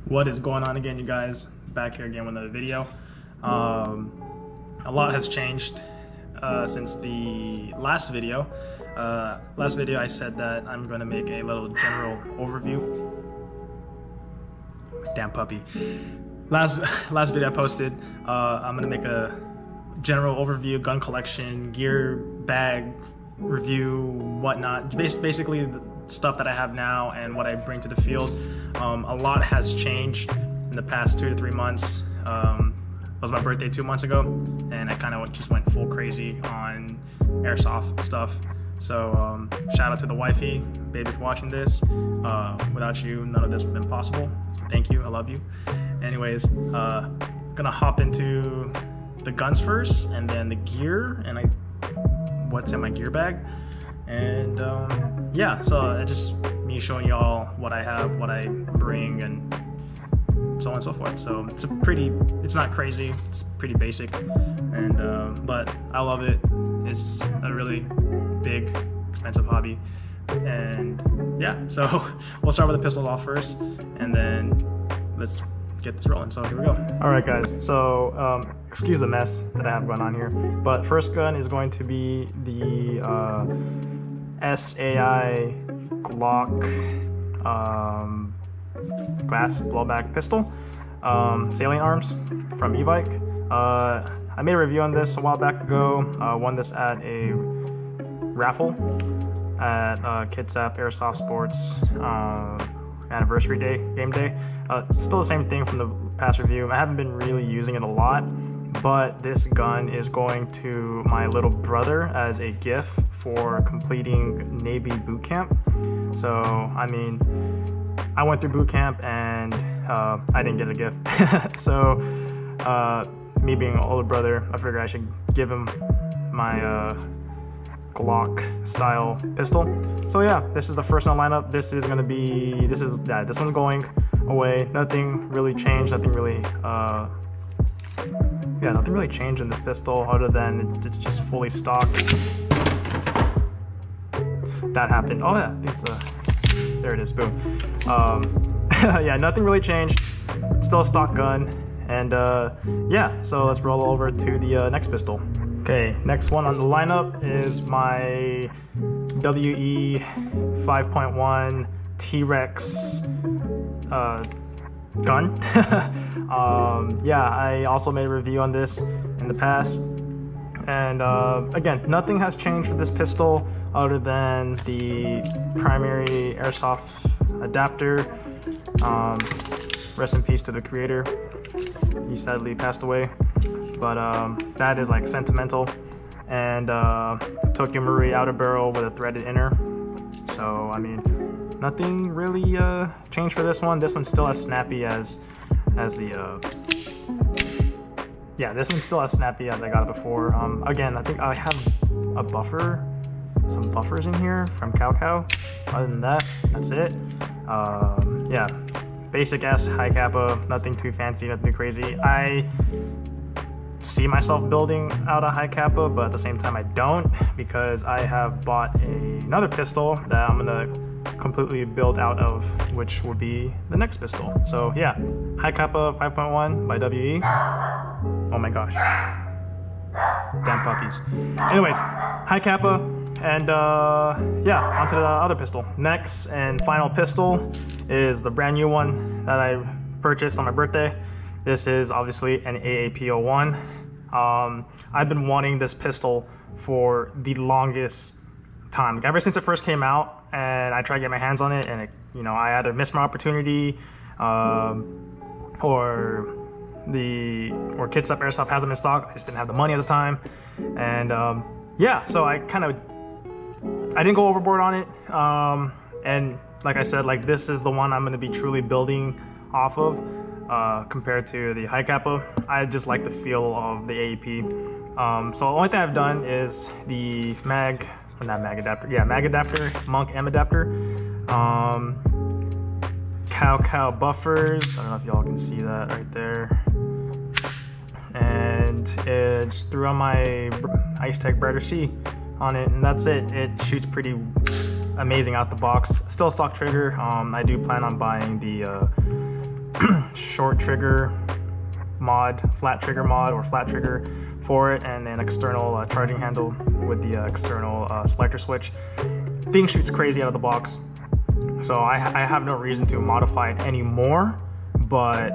What is going on again, you guys? Back here again with another video. A lot has changed since the last video. Last video I said that I'm going to make a little general overview. Damn puppy. Last video I posted, I'm going to make a general overview, gun collection, gear, bag review, whatnot. Basically the stuff that I have now and what I bring to the field. A lot has changed in the past 2 to 3 months. It was my birthday 2 months ago, and I kind of just went full crazy on airsoft stuff. So shout out to the wifey, baby, for watching this. Without you, none of this would have been possible. Thank you, I love you. Anyways, gonna hop into the guns first, and then the gear, and what's in my gear bag. And yeah, so it's just me showing y'all what I have, what I bring, and so on and so forth. So it's not crazy, it's pretty basic, and but I love it. It's a really big, expensive hobby. And yeah, so we'll start with the pistols off first, and then let's get this rolling. So here we go. All right, guys, so excuse the mess that I have going on here, but first gun is going to be the SAI Glock glass blowback pistol, salient arms from e-bike. I made a review on this a while back ago. Won this at a raffle at Kitsap Airsoft Sports anniversary day, game day. Still the same thing from the past review. I haven't been really using it a lot, but this gun is going to my little brother as a gift for completing Navy boot camp. So I mean, I went through boot camp and I didn't get a gift. So me being an older brother, I figured I should give him my Glock style pistol. So yeah, this is the first one lineup. This one's going away. Nothing really changed. Nothing really changed in this pistol other than it's just fully stocked. That happened. Oh yeah, there it is. Boom. Yeah, nothing really changed. It's still a stock gun, and yeah. So let's roll over to the next pistol. Okay, next one on the lineup is my WE 5.1 T-Rex gun. Yeah, I also made a review on this in the past, and again, nothing has changed for this pistol other than the primary airsoft adapter. Rest in peace to the creator, he sadly passed away, but that is like sentimental. And Tokyo Marui outer barrel with a threaded inner. So I mean, nothing really changed for this one. This one's still as snappy as the yeah, this one's still as snappy as I got it before. Again, I think I have a buffer, some buffers in here from Cow. Other than that, that's it. Yeah, basic ass high kappa, nothing too fancy, nothing too crazy. I see myself building out a high kappa, but at the same time I don't, because I have bought another pistol that I'm gonna completely build out of, which would be the next pistol. So yeah, high kappa 5.1 by WE. Oh my gosh, damn puppies. Anyways, high kappa, and yeah, onto the other pistol. Next and final pistol is the brand new one that I purchased on my birthday. This is obviously an AAP01. I've been wanting this pistol for the longest time. Like, ever since it first came out, and I tried to get my hands on it, and it, I either missed my opportunity, or Kitsap Airsoft has them in stock. I just didn't have the money at the time, and yeah, so I didn't go overboard on it. And like I said, like, this is the one I'm going to be truly building off of. Compared to the high kappa, I just like the feel of the AEP. So the only thing I've done is the mag adapter, Monk M adapter, Cow buffers. I don't know if y'all can see that right there. And it just threw on my Ice Tech Brighter C on it, and that's it. It shoots pretty amazing out the box. Still stock trigger. I do plan on buying the short trigger mod, flat trigger mod, or flat trigger for it, and an external charging handle with the external selector switch. Thing shoots crazy out of the box, so I have no reason to modify it anymore, but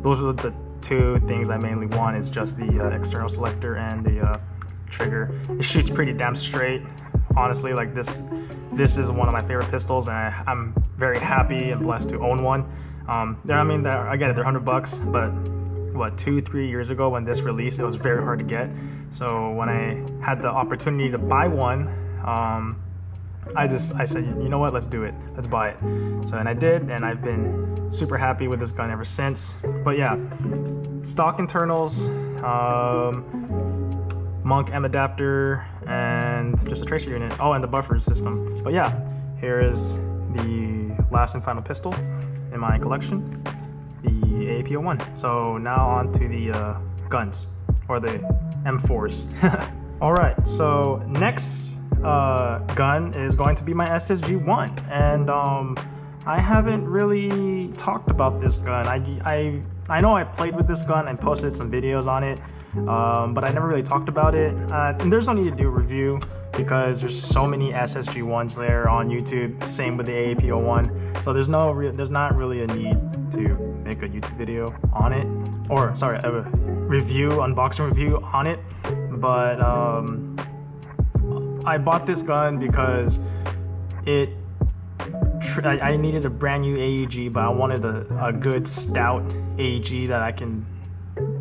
those are the two things I mainly want, is just the external selector and the trigger. It shoots pretty damn straight, honestly. Like this is one of my favorite pistols, and I'm very happy and blessed to own one. I get it, they're $100, but what, 2-3 years ago when this released, it was very hard to get. So when I had the opportunity to buy one, I said, you know what, let's do it, let's buy it. So, and I did, and I've been super happy with this gun ever since. But yeah, stock internals, Monk M adapter, and just a tracer unit. Oh, and the buffer system. But yeah, here is the last and final pistol in my collection, the AAP01. So now on to the guns, or the M4s. All right, so next gun is going to be my SSG-1, and I haven't really talked about this gun. I know I played with this gun and posted some videos on it, but I never really talked about it. And there's no need to do a review because there's so many SSG-1s there on YouTube. Same with the AAP01, so there's not really a need to make a YouTube video on it, or sorry, a review, unboxing review on it. But I bought this gun because I needed a brand new AEG, but I wanted a good stout AEG that I can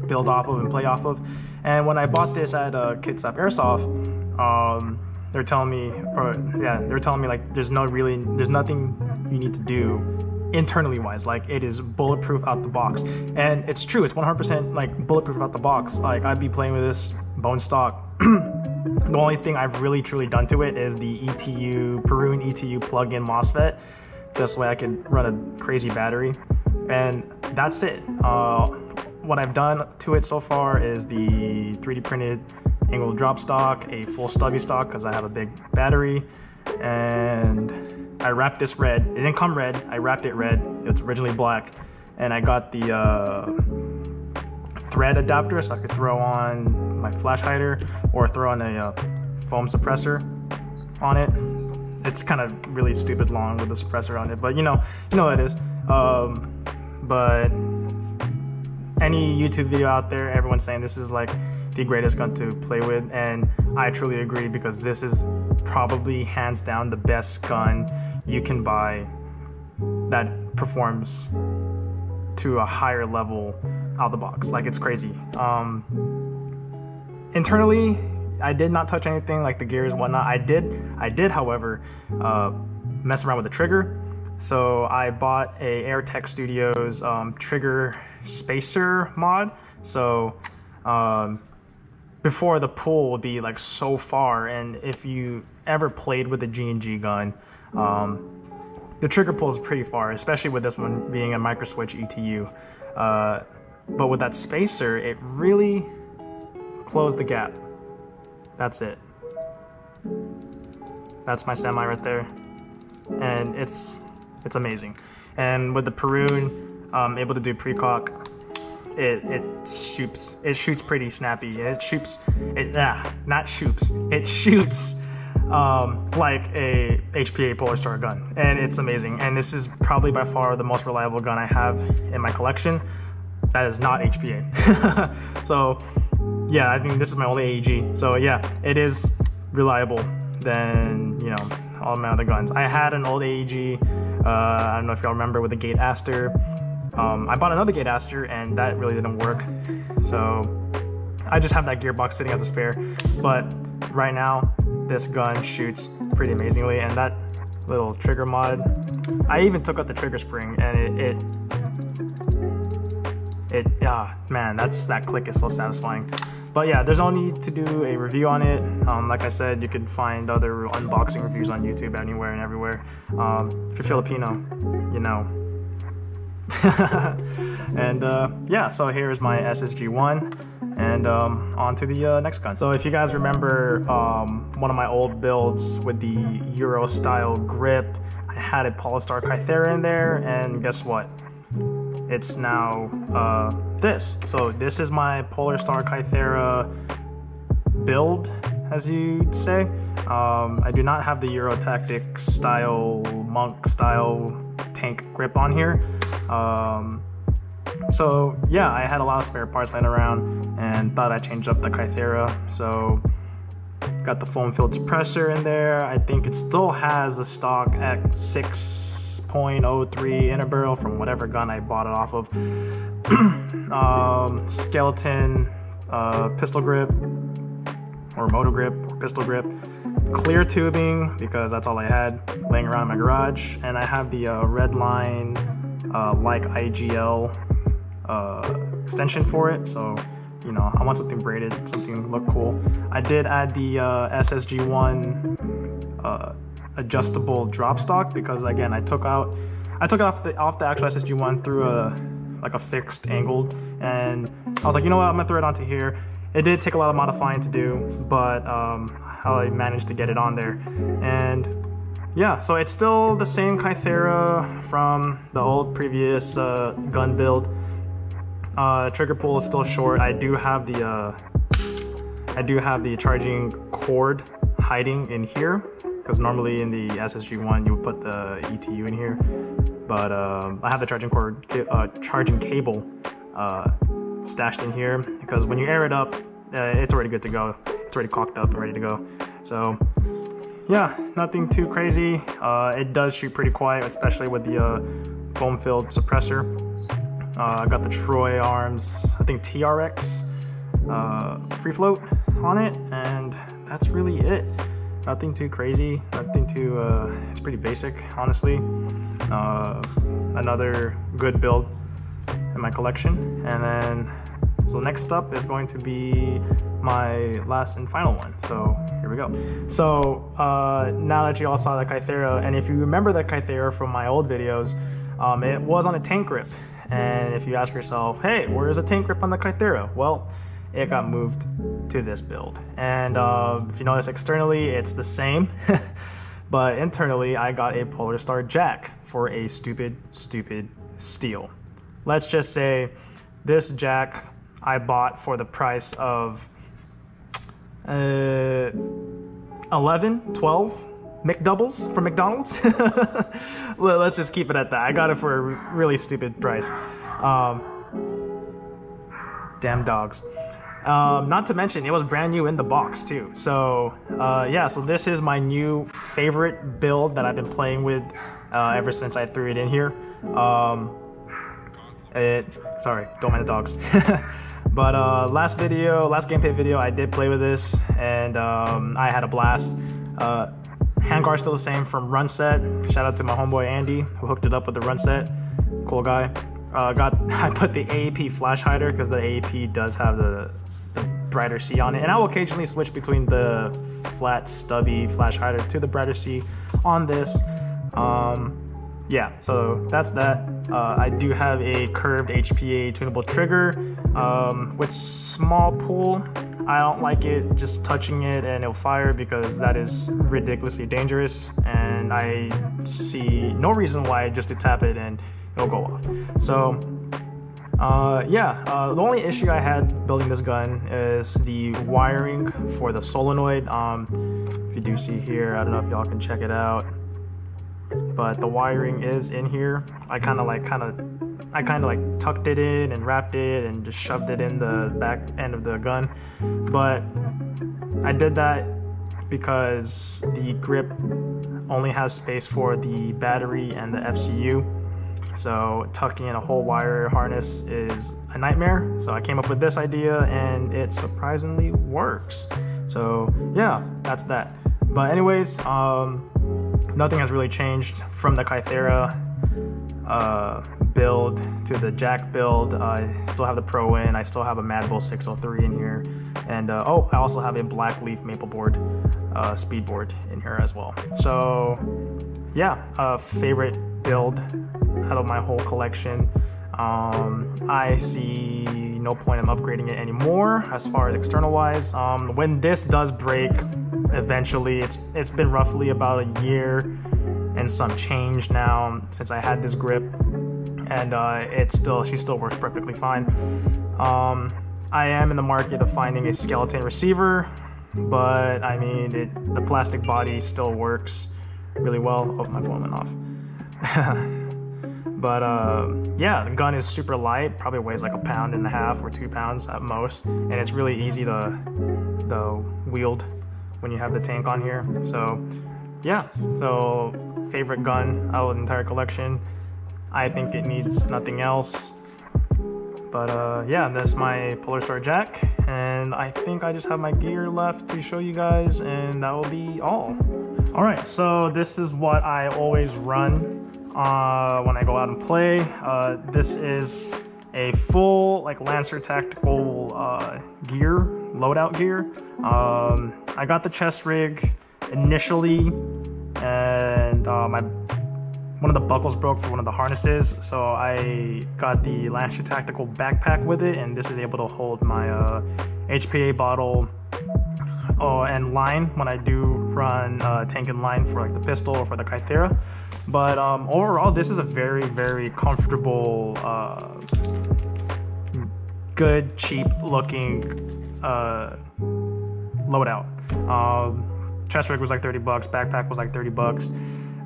build off of and play off of. And when I bought this at Kitsap Airsoft, they're telling me like there's nothing you need to do internally wise. Like, it is bulletproof out the box, and it's true. It's 100% like bulletproof out the box. Like, I'd be playing with this bone stock. The only thing I've really truly done to it is the Perun ETU plug-in MOSFET, just so I could run a crazy battery, and that's it. What I've done to it so far is the 3D printed angled drop stock, a full stubby stock because I have a big battery, and I wrapped this red. It didn't come red, I wrapped it red. It's originally black, and I got the thread adapter so I could throw on my flash hider or throw on a foam suppressor on it. It's kind of really stupid long with the suppressor on it, but you know what it is. But any YouTube video out there, everyone's saying this is like the greatest gun to play with, and I truly agree, because this is probably hands down the best gun you can buy that performs to a higher level out the box. Like, it's crazy. Internally, I did not touch anything like the gears and whatnot. I did however mess around with the trigger. So I bought a AirTech Studios trigger spacer mod. So before, the pull would be like so far, and if you ever played with a G&G gun, the trigger pull is pretty far, especially with this one being a micro switch ETU. But with that spacer, it really closed the gap. That's it. That's my semi right there, and it's amazing. And with the Perun, able to do precock, it shoots pretty snappy. It shoots like a HPA Polar Star gun, and it's amazing. And this is probably by far the most reliable gun I have in my collection that is not HPA. So yeah, I think this is my only AEG. So yeah, it is reliable than, you know, all my other guns. I had an old AEG, I don't know if y'all remember, with a Gate Aster. I bought another Gate Aster and that really didn't work. So I just have that gearbox sitting as a spare. But right now, this gun shoots pretty amazingly, and that little trigger mod, I even took out the trigger spring, and man, that click is so satisfying. But yeah, there's no need to do a review on it. Like I said, you can find other unboxing reviews on YouTube anywhere and everywhere. If you're Filipino, you know. And yeah, so here's my SSG-1, and on to the next gun. So if you guys remember one of my old builds with the Euro style grip, I had a Polystar Kythera in there, and guess what? it's now this. So this is my Polar Star Kythera build, as you'd say. I do not have the Euro Tactic style, monk style tank grip on here. So yeah, I had a lot of spare parts laying around and thought I'd change up the Kythera. So got the foam filled suppressor in there. I think it still has a stock at 6.03 inner barrel from whatever gun I bought it off of. Skeleton pistol grip, or motor grip, or pistol grip. Clear tubing, because that's all I had laying around in my garage. And I have the Redline like IGL extension for it. So, you know, I want something braided, something look cool. I did add the SSG1 adjustable drop stock, because again, I took it off the actual SSG1 through a fixed angle, and I was like, you know what, I'm gonna throw it onto here. It did take a lot of modifying to do, but I managed to get it on there. And yeah, so it's still the same Kythera from the old previous gun build. Trigger pull is still short. I do have the charging cord hiding in here, because normally in the SSG1 you would put the ETU in here, but I have the charging cord, charging cable stashed in here, because when you air it up, it's already good to go. It's already caulked up and ready to go. So yeah, nothing too crazy. It does shoot pretty quiet, especially with the foam filled suppressor. I got the Troy Arms, I think TRX free float on it, and that's really it. Nothing too crazy, nothing too, it's pretty basic, honestly. Another good build in my collection. And then, so next up is going to be my last and final one. So here we go. So now that you all saw the Kythera, and if you remember the Kythera from my old videos, it was on a tank grip. And if you ask yourself, hey, where is a tank grip on the Kythera? Well, it got moved to this build. And if you notice externally, it's the same. But internally, I got a Polar Star jack for a stupid steal. Let's just say this jack I bought for the price of 11, 12 McDoubles from McDonald's. Let's just keep it at that. I got it for a really stupid price. Damn dogs. Not to mention, it was brand new in the box too. So yeah, so this is my new favorite build that I've been playing with ever since I threw it in here. Sorry, don't mind the dogs. But last gameplay video, I did play with this, and I had a blast. Handguard's still the same from Run Set. Shout out to my homeboy Andy, who hooked it up with the Run Set. Cool guy. I put the AAP flash hider, because the AAP does have the brighter C on it, and I will occasionally switch between the flat stubby flash hider to the brighter C on this. Yeah, so that's that. I do have a curved HPA tunable trigger with small pull. I don't like it just touching it and it'll fire, because that is ridiculously dangerous, and I see no reason why just to tap it and it'll go off. So yeah, the only issue I had building this gun is the wiring for the solenoid. If you do see here, I don't know if y'all can check it out, but the wiring is in here. I kind of tucked it in and wrapped it and just shoved it in the back end of the gun. But I did that because the grip only has space for the battery and the FCU. So tucking in a whole wire harness is a nightmare. So I came up with this idea, and it surprisingly works. So yeah, that's that. But anyways, nothing has really changed from the Kythera build to the jack build. I still have the Pro in. I still have a Mad Bull 603 in here, and oh, I also have a Black Leaf maple board speed board in here as well. So yeah, favorite build out of my whole collection. I see no point in upgrading it anymore as far as external wise. When this does break eventually, it's been roughly about a year and some change now since I had this grip, and she still works perfectly fine. I am in the market of finding a skeleton receiver, but I mean, the plastic body still works really well. Oh, my phone went off. But yeah, the gun is super light, probably weighs like 1.5 pounds or 2 pounds at most, and it's really easy to wield when you have the tank on here. So yeah, so favorite gun out of the entire collection. I think it needs nothing else. But yeah, that's my Polar Star Jack, and I think I just have my gear left to show you guys, and that will be all. All right, so this is what I always run when I go out and play. This is a full like Lancer Tactical gear, loadout gear. I got the chest rig initially, and one of the buckles broke for one of the harnesses, so I got the Lancer Tactical backpack with it, and this is able to hold my HPA bottle and line when I do run tank and line for like the pistol or for the Kythera. But overall, this is a very, very comfortable, good, cheap looking loadout. Chest rig was like 30 bucks, backpack was like 30 bucks.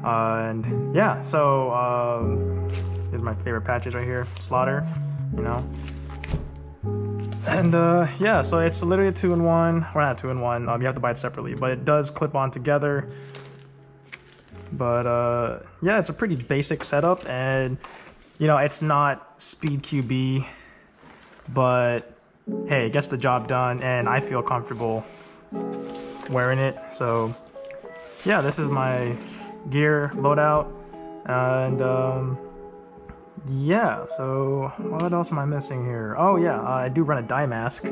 And yeah, so these are my favorite patches right here. Slaughter, you know. And yeah, so it's literally a 2-in-1, or not 2-in-1, you have to buy it separately, but it does clip on together. But yeah, it's a pretty basic setup, and you know, it's not speed QB, but hey, it gets the job done, and I feel comfortable wearing it. So yeah, this is my gear loadout, and yeah, so what else am I missing here? Oh yeah, I do run a dye mask.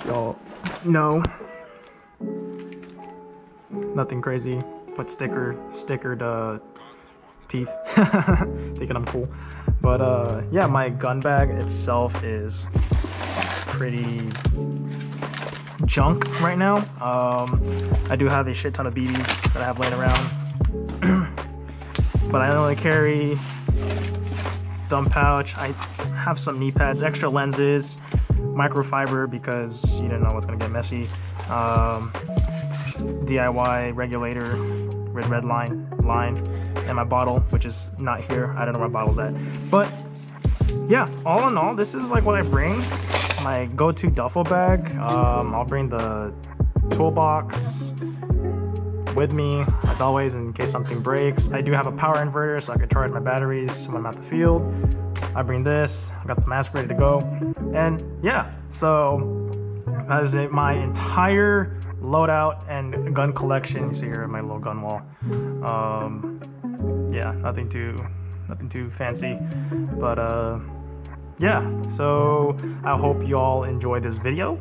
Y'all know, nothing crazy, but stickered teeth, thinking I'm cool. But yeah, my gun bag itself is pretty junk right now. I do have a shit ton of BBs that I have laying around, but I only carry dump pouch. I have some knee pads, extra lenses, microfiber because you don't know what's gonna get messy. DIY regulator, red line, and my bottle, which is not here. I don't know where my bottle's at. But yeah, all in all, this is like what I bring. My go-to duffel bag. I'll bring the toolbox with me as always in case something breaks. I do have a power inverter so I can charge my batteries when I'm at the field. I bring this, I got the mask ready to go, and yeah, so that is it, my entire loadout and gun collection. You see here my little gun wall. Yeah, nothing too fancy, but yeah, so I hope you all enjoyed this video.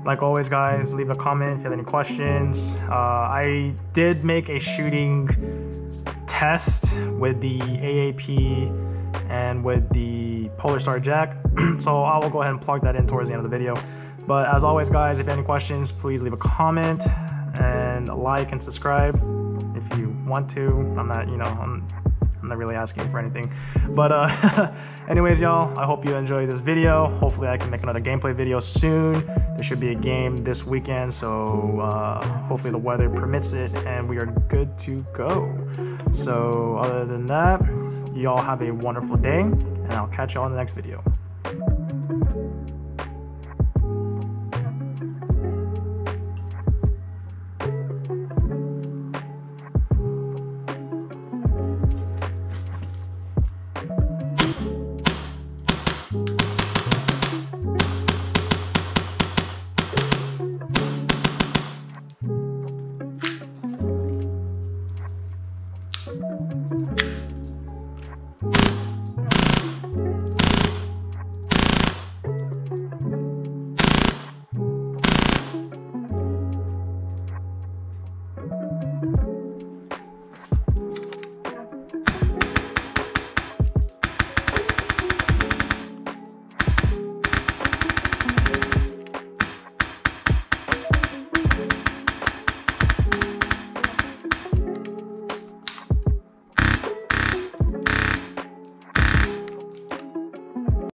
Like always, guys, leave a comment if you have any questions. I did make a shooting test with the AAP and with the Polar Star Jack, so I will go ahead and plug that in towards the end of the video. But as always, guys, if you have any questions, please leave a comment and like and subscribe if you want to. I'm not, you know, I'm not really asking for anything, but anyways, y'all, I hope you enjoyed this video. Hopefully I can make another gameplay video soon. There should be a game this weekend, so hopefully the weather permits it and we are good to go. So other than that, y'all have a wonderful day, and I'll catch y'all in the next video.